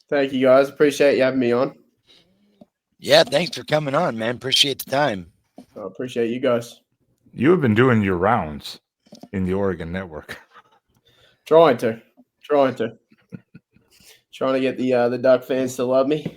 Thank you, guys. Appreciate you having me on. Yeah, thanks for coming on, man. Appreciate the time. I appreciate you guys. You have been doing your rounds in the Oregon network. Trying to, trying to, trying to get the Duck fans to love me.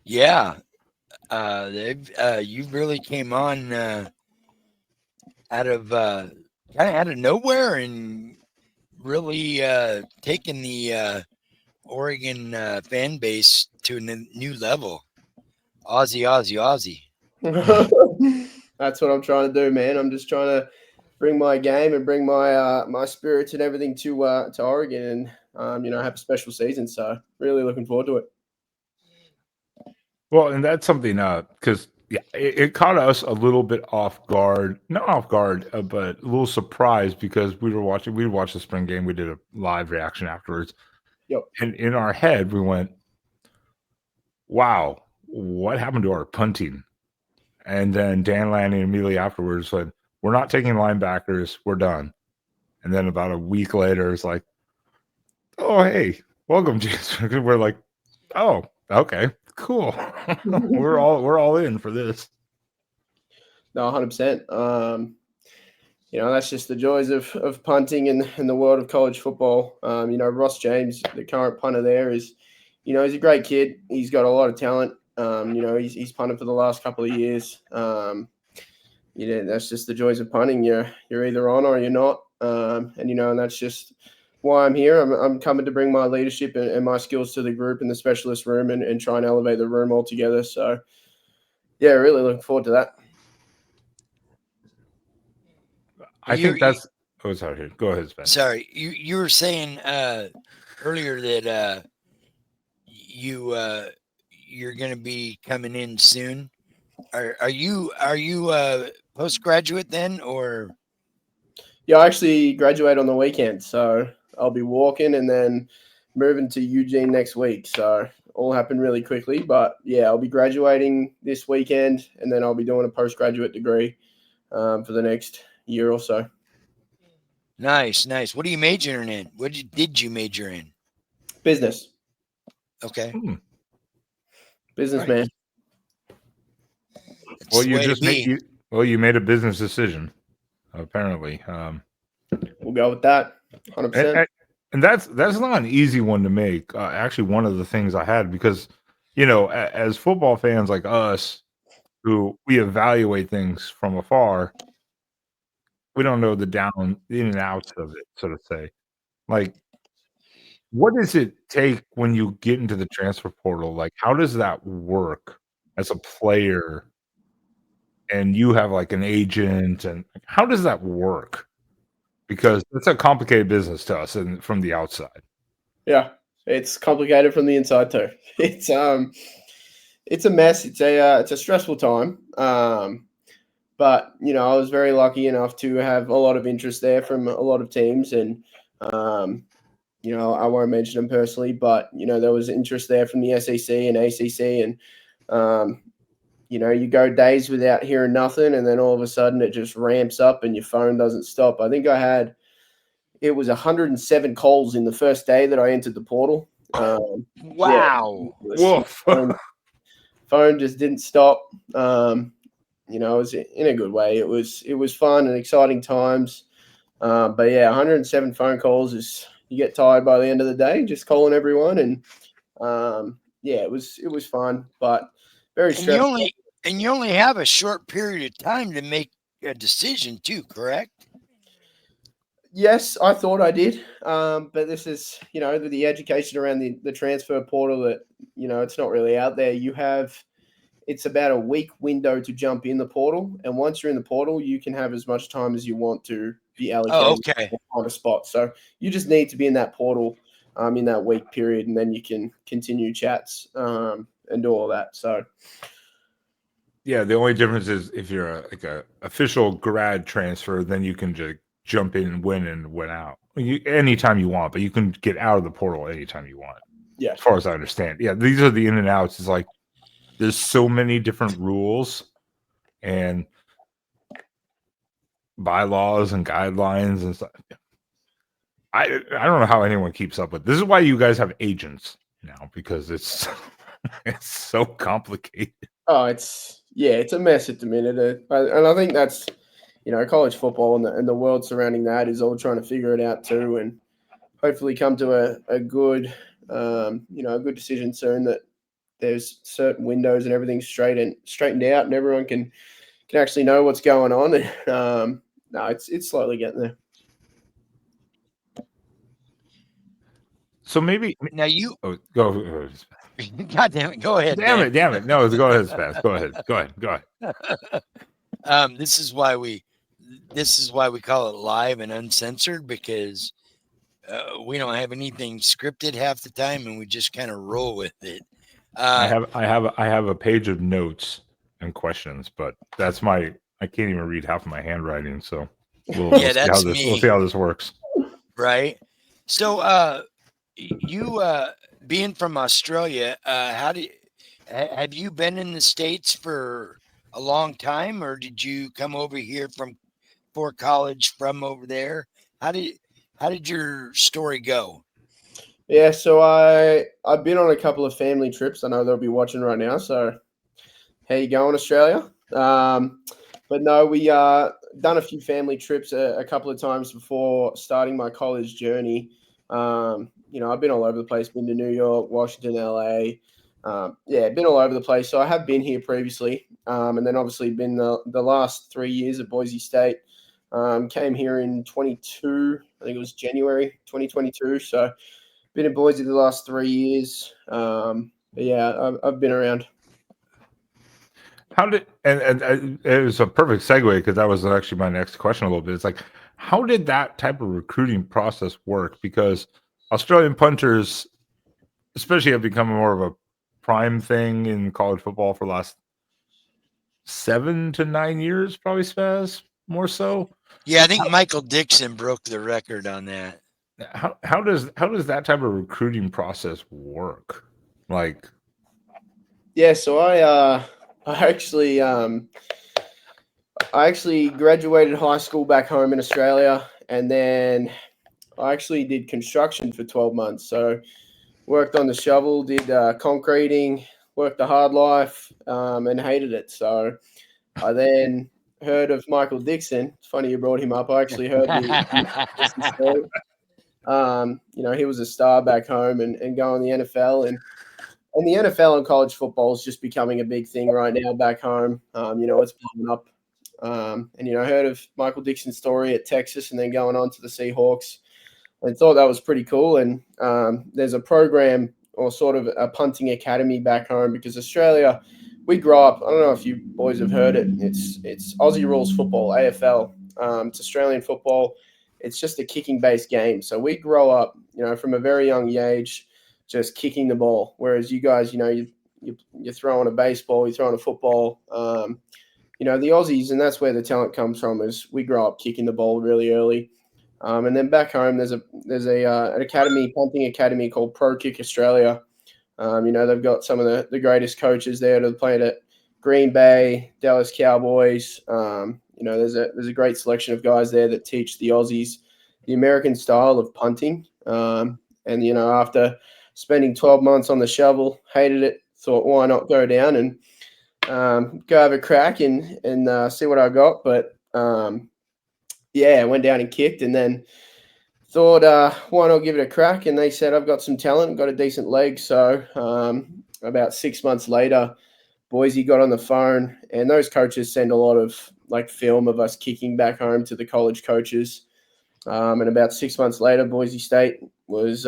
Yeah, you really came on out of kind of out of nowhere and really taken the Oregon fan base to a new level. Aussie, Aussie, Aussie. That's what I'm trying to do, man. I'm just trying to bring my game and bring my spirits and everything to Oregon, and have a special season. So really looking forward to it. Well, and that's something because it caught us a little bit off guard, not off guard, but a little surprised because we watched the spring game. We did a live reaction afterwards, Yep. and in our head we went, "Wow, what happened to our punting?" And then Dan Lanning immediately afterwards said, "We're not taking linebackers. We're done." And then about a week later, it's like, "Oh, hey, welcome, James." We're like, "Oh, okay, cool. we're all in for this." No, 100%. That's just the joys of punting in the world of college football. Ross James, the current punter there, he's a great kid. He's got a lot of talent. He's punted for the last couple of years. That's just the joys of punting. You're either on or you're not. And that's just why I'm here. I'm coming to bring my leadership and my skills to the group in the specialist room and try and elevate the room altogether. So, yeah, really looking forward to that. I think that's. Oh, sorry. Go ahead, Spen. Sorry, you were saying earlier that you're going to be coming in soon. Are you postgraduate then, or? Yeah, I actually graduate on the weekend, so I'll be walking and then moving to Eugene next week. So all happened really quickly, but yeah, I'll be graduating this weekend, and then I'll be doing a postgraduate degree for the next year or so. Nice, nice. What are you majoring in? Did you major in? Business. Okay. Businessman. Well, you made a business decision, apparently. We'll go with that. 100%. And that's not an easy one to make. Actually, one of the things I had because, as football fans like us, who we evaluate things from afar, we don't know the in and outs of it, so to say. Like, what does it take when you get into the transfer portal? Like, how does that work as a player? And you have like an agent, and how does that work? Because it's a complicated business to us and from the outside. Yeah, it's complicated from the inside too. It's a mess. It's a stressful time. But I was very lucky enough to have a lot of interest there from a lot of teams, and I won't mention them personally, but there was interest there from the SEC and ACC, and you go days without hearing nothing, and then all of a sudden it just ramps up, and your phone doesn't stop. I think it was 107 calls in the first day that I entered the portal. Wow! Yeah, phone just didn't stop. It was in a good way. It was fun and exciting times. But yeah, 107 phone calls is you get tired by the end of the day just calling everyone, and it was fun, but very stressful. And you only have a short period of time to make a decision too, correct? Yes, I thought I did, but this is the education around the transfer portal that it's not really out there. It's about a week window to jump in the portal, and once you're in the portal, you can have as much time as you want to be allocated on a spot. So you just need to be in that portal in that week period, and then you can continue chats and do all that. So yeah, the only difference is if you're a official grad transfer, then you can just jump in and win out anytime you want, but you can get out of the portal anytime you want. Yeah, as far as I understand. Yeah, these are the in and outs. It's like there's so many different rules and bylaws and guidelines and stuff. I don't know how anyone keeps up with this. Is why you guys have agents now, because it's it's so complicated. Oh, it's a mess at the minute, and I think that's college football and the world surrounding that is all trying to figure it out too, and hopefully come to a good a good decision soon that there's certain windows and everything's straightened out and everyone can actually know what's going on. And no, it's slowly getting there. So maybe Now you, go. God damn it, go ahead. Damn Dan. it, damn it. No, go ahead, Spaz. Go ahead. This is why we call it live and uncensored, because we don't have anything scripted half the time, and we just kind of roll with it. I have a page of notes and questions, but that's I can't even read half of my handwriting, so we'll see how this works. Right. So you being from Australia, have you been in the States for a long time, or did you come over here for college from over there? How did your story go? Yeah, so I've been on a couple of family trips. I know they'll be watching right now. So how you going, Australia? But no, we done a few family trips a couple of times before starting my college journey. I've been all over the place. Been to New York, Washington, LA. Been all over the place. So I have been here previously, and then obviously been the last 3 years at Boise State. Came here in 22. I think it was January 2022. So been in Boise the last 3 years. I've been around. How did and it was a perfect segue, because that was actually my next question a little bit. It's like, how did that type of recruiting process work? Because Australian punters, especially, have become more of a prime thing in college football for the last 7 to 9 years, probably, Spaz, more so. Yeah, I think Michael Dixon broke the record on that. How does that type of recruiting process work? Like, yeah, so I actually graduated high school back home in Australia, and then I actually did construction for 12 months. So worked on the shovel, did concreting, worked the hard life, and hated it. So I then heard of Michael Dixon. It's funny you brought him up. I actually heard the story. He was a star back home and going the NFL, and the NFL and college football is just becoming a big thing right now back home. It's blowing up. I heard of Michael Dixon's story at Texas and then going on to the Seahawks, and thought that was pretty cool. And there's a program, or sort of a punting academy back home, because Australia, we grow up, I don't know if you boys have heard it, it's Aussie rules football, AFL. It's Australian football. It's just a kicking-based game. So we grow up, from a very young age, just kicking the ball. Whereas you guys, you're throwing a baseball, you're throwing a football. The Aussies, and that's where the talent comes from, is we grow up kicking the ball really early. And then back home, there's an academy, punting academy called Pro Kick Australia. They've got some of the greatest coaches there that have played at Green Bay, Dallas Cowboys. There's a great selection of guys there that teach the Aussies the American style of punting. After spending 12 months on the shovel, hated it, thought, why not go down and go have a crack and see what I got. But I went down and kicked, and then thought, why not give it a crack? And they said, I've got some talent, got a decent leg. So about 6 months later, Boise got on the phone, and those coaches send a lot of film of us kicking back home to the college coaches. And about 6 months later, Boise State was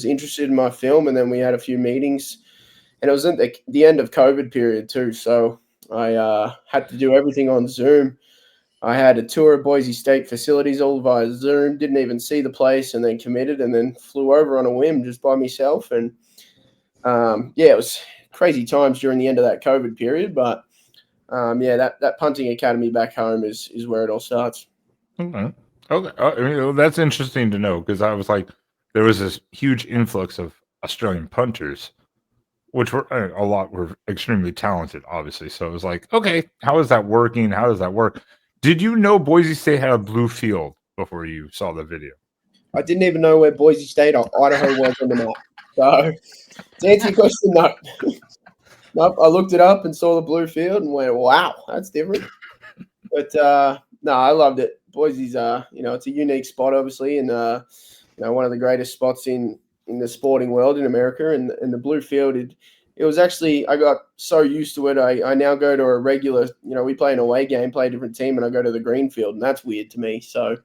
interested in my film, and then we had a few meetings, and it was at the end of COVID period too. So I had to do everything on Zoom. I had a tour of Boise State facilities all via Zoom, didn't even see the place, and then committed, and then flew over on a whim just by myself. And it was crazy times during the end of that COVID period. But that punting academy back home is where it all starts. Okay. That's interesting to know, because I was like, there was this huge influx of Australian punters, which were a lot were extremely talented, obviously. So it was like, okay, how is that working? How does that work? Did you know Boise State had a blue field before you saw the video? I didn't even know where Boise State or Idaho was on the map. So to answer your question, no. Nope, I looked it up and saw the blue field and went, wow, that's different. But no, I loved it. Boise's, it's a unique spot, obviously, and one of the greatest spots in the sporting world in America. And the blue field, it was actually, I got so used to it. I now go to a regular, we play an away game, play a different team, and I go to the green field, and that's weird to me. So